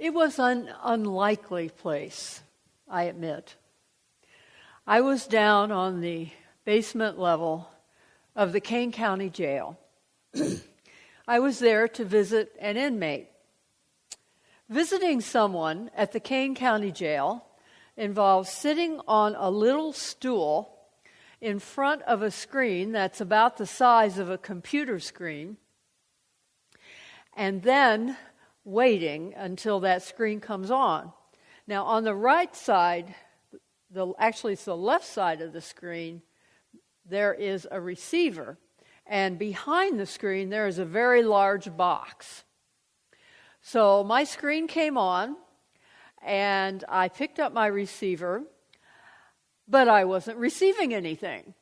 It was an unlikely place, I admit. I was down on the basement level of the Kane County Jail. I was there to visit an inmate. Visiting someone at the Kane County Jail involves sitting on a little stool in front of a screen that's about the size of a computer screen, and then waiting until that screen comes on. Now, on the right side, actually it's the left side of the screen, there is a receiver. And behind the screen, there is a very large box. So my screen came on, and I picked up my receiver, but I wasn't receiving anything.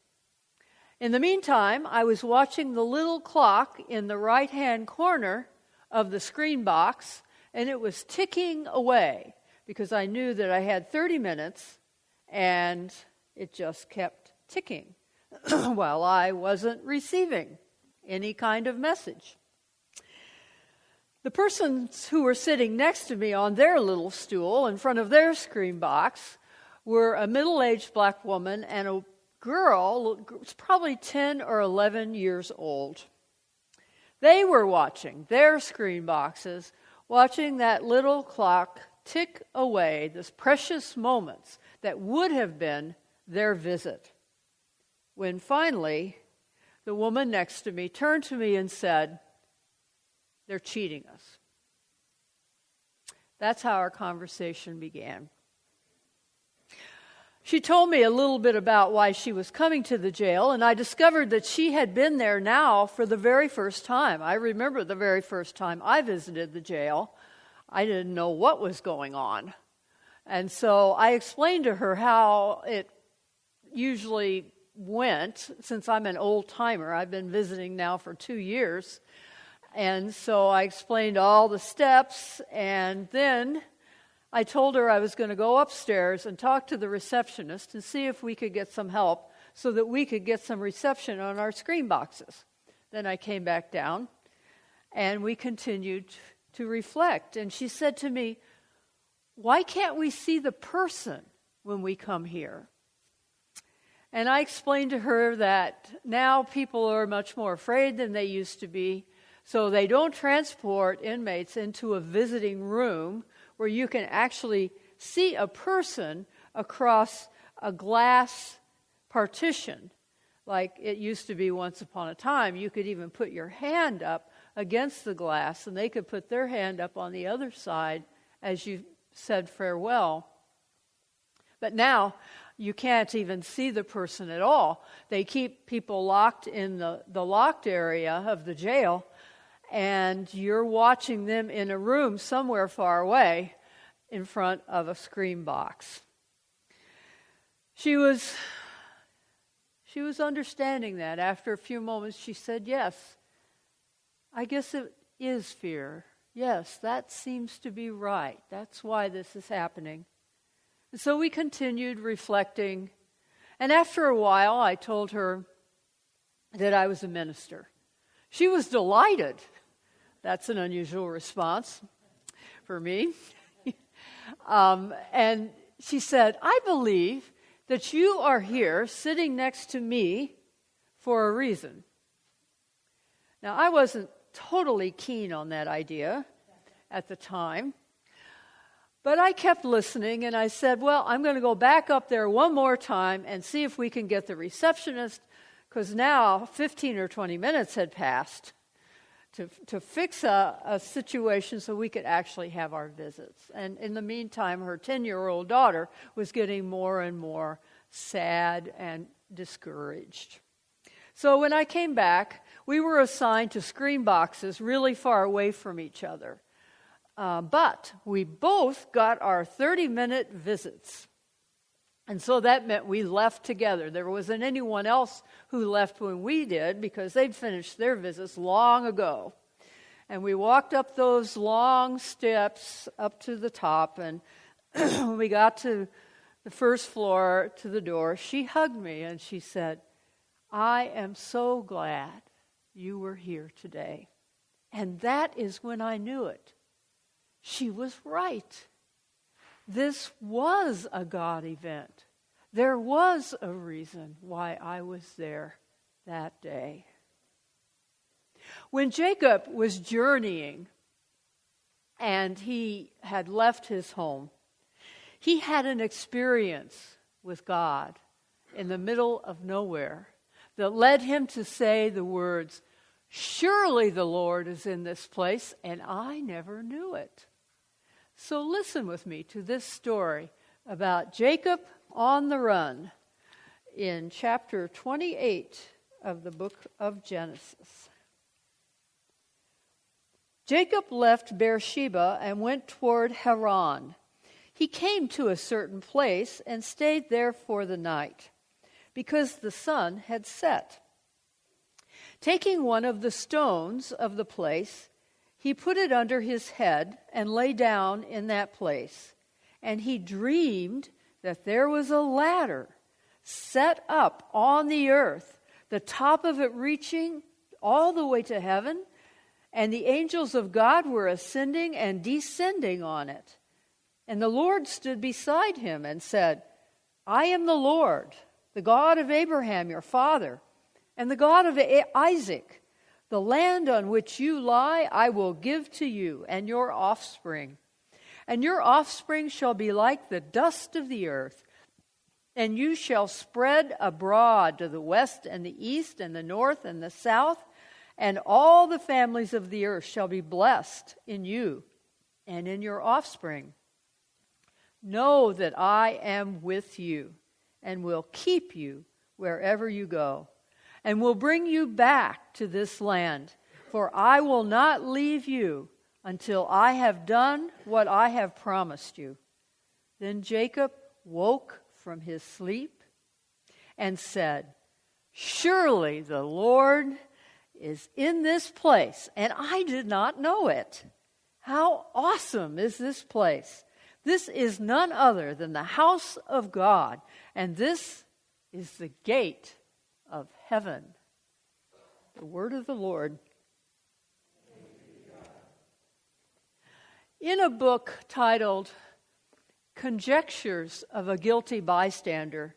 In the meantime, I was watching the little clock in the right-hand corner of the screen box, and it was ticking away because I knew that I had 30 minutes, and it just kept ticking while I wasn't receiving any kind of message. The persons who were sitting next to me on their little stool in front of their screen box were a middle-aged black woman and a girl, probably 10 or 11 years old. They were watching their screen boxes, watching that little clock tick away, those precious moments that would have been their visit. When finally, the woman next to me turned to me and said, "They're cheating us." That's how our conversation began. She told me a little bit about why she was coming to the jail, and I discovered that she had been there now for the very first time. I remember the very first time I visited the jail. I didn't know what was going on. And so I explained to her how it usually went. Since I'm an old-timer, I've been visiting now for 2 years. And so I explained all the steps, and then I told her I was going to go upstairs and talk to the receptionist and see if we could get some help so that we could get some reception on our screen boxes. Then I came back down, and we continued to reflect. And she said to me, "Why can't we see the person when we come here?" And I explained to her that now people are much more afraid than they used to be, so they don't transport inmates into a visiting room where you can actually see a person across a glass partition, like it used to be once upon a time. You could even put your hand up against the glass, and they could put their hand up on the other side as you said farewell. But now, you can't even see the person at all. They keep people locked in the locked area of the jail, and you're watching them in a room somewhere far away in front of a screen box. She was understanding that. After a few moments, she said, "Yes, I guess it is fear. Yes, that seems to be right. That's why this is happening." And so we continued reflecting, and after a while, I told her that I was a minister. She was delighted. That's an unusual response for me. And she said, "I believe that you are here sitting next to me for a reason." Now, I wasn't totally keen on that idea at the time, but I kept listening, and I said, "Well, I'm going to go back up there one more time and see if we can get the receptionist," because now 15 or 20 minutes had passed, to fix a situation so we could actually have our visits. And in the meantime, her 10-year-old daughter was getting more and more sad and discouraged. So when I came back, we were assigned to screen boxes really far away from each other. But we both got our 30-minute visits. And so that meant we left together. There wasn't anyone else who left when we did because they'd finished their visits long ago. And we walked up those long steps up to the top, and when we got to the first floor to the door, she hugged me and she said, "I am so glad you were here today." And that is when I knew it. She was right. This was a God event. There was a reason why I was there that day. When Jacob was journeying and he had left his home, he had an experience with God in the middle of nowhere that led him to say the words, "Surely the Lord is in this place, and I never knew it." So listen with me to this story about Jacob on the run in chapter 28 of the book of Genesis. Jacob left Beersheba and went toward Haran. He came to a certain place and stayed there for the night, because the sun had set. Taking one of the stones of the place, he put it under his head and lay down in that place. And he dreamed that there was a ladder set up on the earth, the top of it reaching all the way to heaven, and the angels of God were ascending and descending on it. And the Lord stood beside him and said, "I am the Lord, the God of Abraham your father, and the God of Isaac. The land on which you lie I will give to you and your offspring. And your offspring shall be like the dust of the earth, and you shall spread abroad to the west and the east and the north and the south, and all the families of the earth shall be blessed in you and in your offspring. Know that I am with you and will keep you wherever you go, and will bring you back to this land, for I will not leave you until I have done what I have promised you." Then Jacob woke from his sleep and said, "Surely the Lord is in this place, and I did not know it. How awesome is this place! This is none other than the house of God, and this is the gate of heaven." The word of the Lord. In a book titled "Conjectures of a Guilty Bystander,"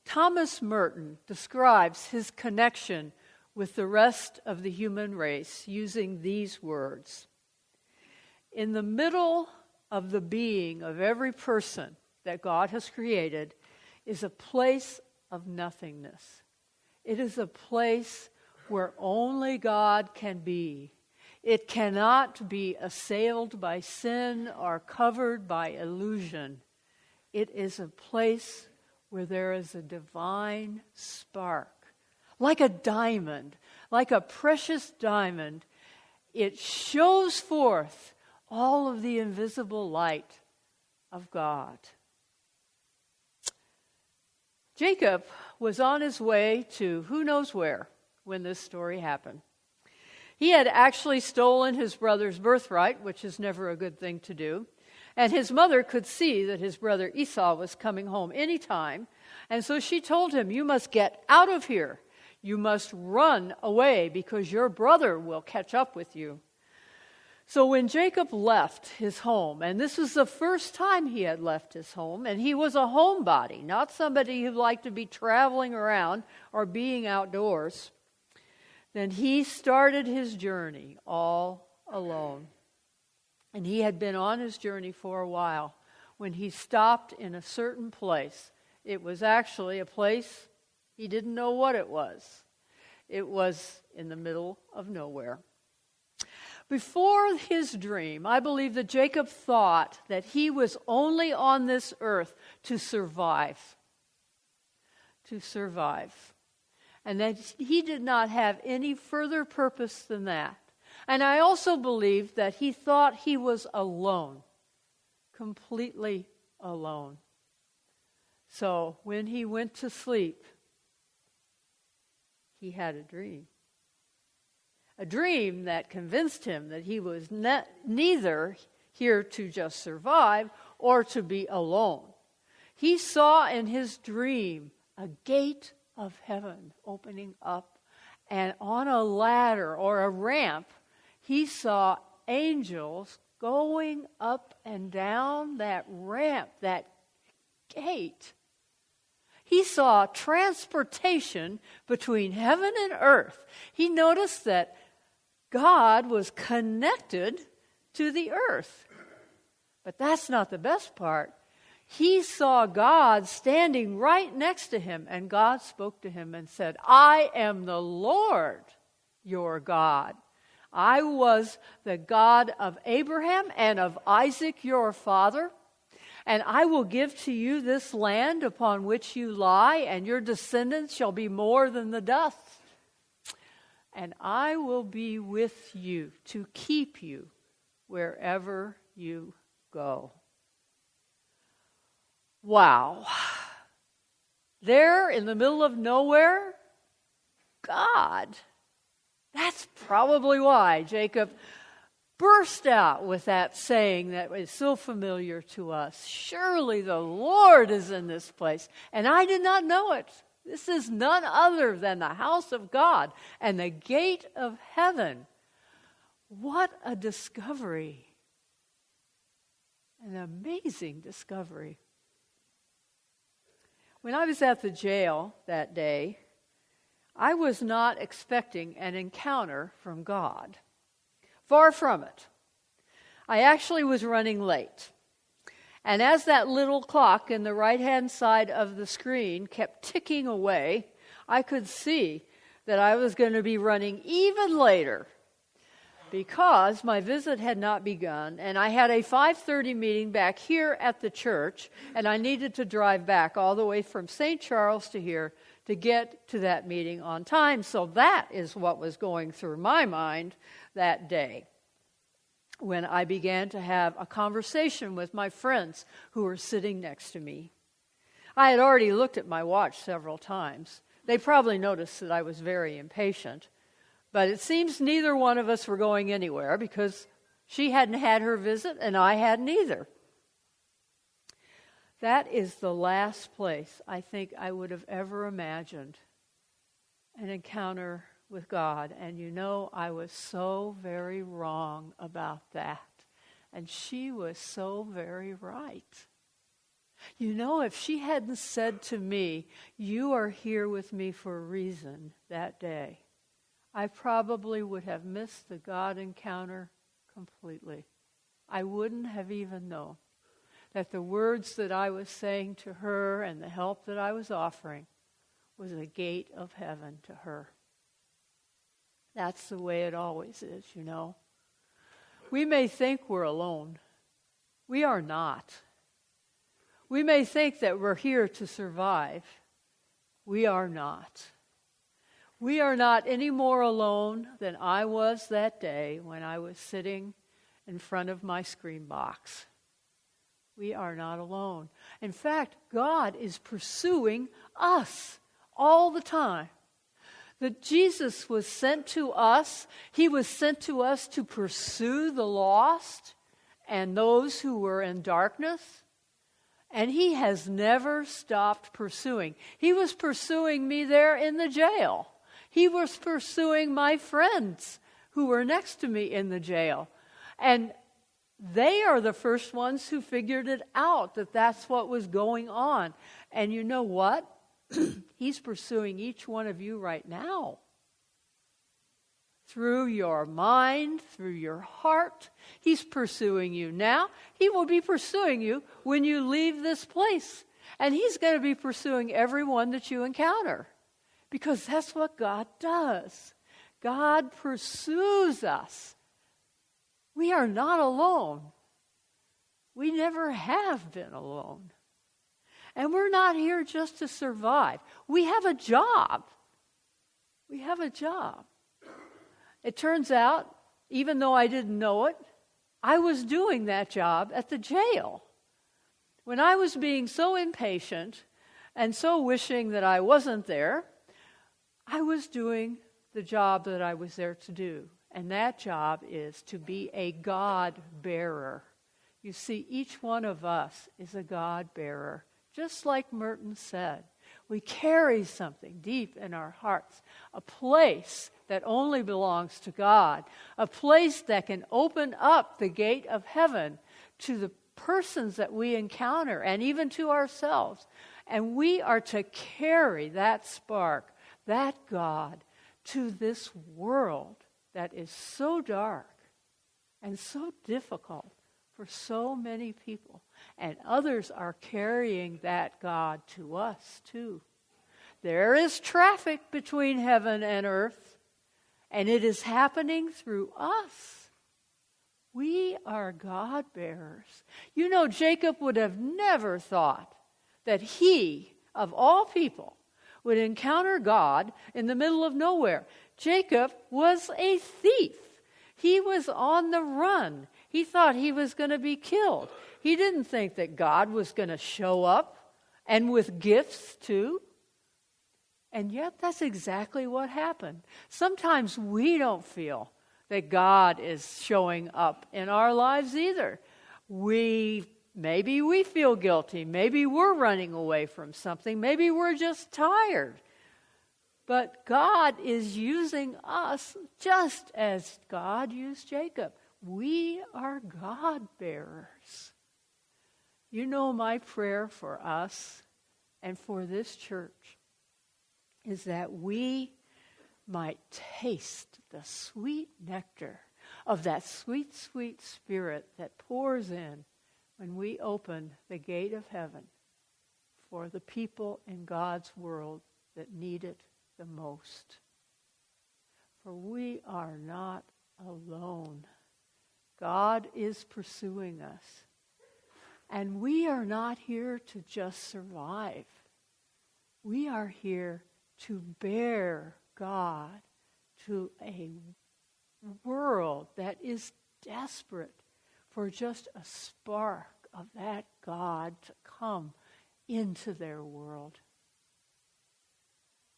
Thomas Merton describes his connection with the rest of the human race using these words: "In the middle of the being of every person that God has created is a place of nothingness. It is a place where only God can be. It cannot be assailed by sin or covered by illusion. It is a place where there is a divine spark. Like a diamond, like a precious diamond, it shows forth all of the invisible light of God." Jacob was on his way to who knows where when this story happened. He had actually stolen his brother's birthright, which is never a good thing to do. And his mother could see that his brother Esau was coming home any time. And so she told him, "You must get out of here. You must run away because your brother will catch up with you." So when Jacob left his home, and this was the first time he had left his home, and he was a homebody, not somebody who liked to be traveling around or being outdoors, then he started his journey all alone. And he had been on his journey for a while when he stopped in a certain place. It was actually a place he didn't know what it was. It was in the middle of nowhere. Before his dream, I believe that Jacob thought that he was only on this earth to survive. To survive. And that he did not have any further purpose than that. And I also believe that he thought he was alone. Completely alone. So when he went to sleep, he had a dream. A dream that convinced him that he was neither here to just survive or to be alone. He saw in his dream a gate of heaven opening up, and on a ladder or a ramp, he saw angels going up and down that ramp, that gate. He saw transportation between heaven and earth. He noticed that God was connected to the earth. But that's not the best part. He saw God standing right next to him, and God spoke to him and said, I am the Lord, your God. I was the God of Abraham and of Isaac, your father, and I will give to you this land upon which you lie, and your descendants shall be more than the dust. And I will be with you to keep you wherever you go. Wow. There in the middle of nowhere, God. That's probably why Jacob burst out with that saying that is so familiar to us. Surely the Lord is in this place. And I did not know it. This is none other than the house of God and the gate of heaven. What a discovery. An amazing discovery. When I was at the jail that day, I was not expecting an encounter from God. Far from it. I actually was running late. And as that little clock in the right-hand side of the screen kept ticking away, I could see that I was going to be running even later because my visit had not begun, and I had a 5:30 meeting back here at the church, and I needed to drive back all the way from St. Charles to here to get to that meeting on time. So that is what was going through my mind that day when I began to have a conversation with my friends who were sitting next to me. I had already looked at my watch several times. They probably noticed that I was very impatient. But it seems neither one of us were going anywhere because she hadn't had her visit and I hadn't either. That is the last place I think I would have ever imagined an encounter with God. And you know, I was so very wrong about that. And she was so very right. You know, if she hadn't said to me, you are here with me for a reason that day, I probably would have missed the God encounter completely. I wouldn't have even known that the words that I was saying to her and the help that I was offering was a gate of heaven to her. That's the way it always is, you know. We may think we're alone. We are not. We may think that we're here to survive. We are not. We are not any more alone than I was that day when I was sitting in front of my screen box. We are not alone. In fact, God is pursuing us all the time. That Jesus was sent to us. He was sent to us to pursue the lost and those who were in darkness. And he has never stopped pursuing. He was pursuing me there in the jail. He was pursuing my friends who were next to me in the jail. And they are the first ones who figured it out, that that's what was going on. And you know what? He's pursuing each one of you right now. Through your mind, through your heart. He's pursuing you now. He will be pursuing you when you leave this place. And he's going to be pursuing everyone that you encounter. Because that's what God does. God pursues us. We are not alone. We never have been alone. And we're not here just to survive. We have a job. We have a job. It turns out, even though I didn't know it, I was doing that job at the jail. When I was being so impatient and so wishing that I wasn't there, I was doing the job that I was there to do. And that job is to be a God bearer. You see, each one of us is a God bearer. Just like Merton said, We carry something deep in our hearts, a place that only belongs to God, a place that can open up the gate of heaven to the persons that we encounter and even to ourselves. And we are to carry that spark, that God, to this world that is so dark and so difficult for so many people. And others are carrying that God to us too. There is traffic between heaven and earth, and it is happening through us. We are God bearers. You know, Jacob would have never thought that he, of all people, would encounter God in the middle of nowhere. Jacob was a thief. He was on the run. He thought he was going to be killed. He didn't think that God was going to show up, and with gifts too. And yet that's exactly what happened. Sometimes we don't feel that God is showing up in our lives either. Maybe we feel guilty. Maybe we're running away from something. Maybe we're just tired. But God is using us just as God used Jacob. We are God bearers. You know, my prayer for us and for this church is that we might taste the sweet nectar of that sweet, sweet Spirit that pours in when we open the gate of heaven for the people in God's world that need it the most. For we are not alone. God is pursuing us. And we are not here to just survive. We are here to bear God to a world that is desperate for just a spark of that God to come into their world.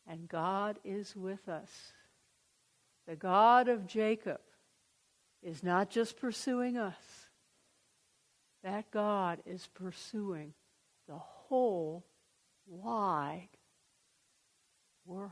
And God is with us. The God of Jacob is not just pursuing us. That God is pursuing the whole wide world.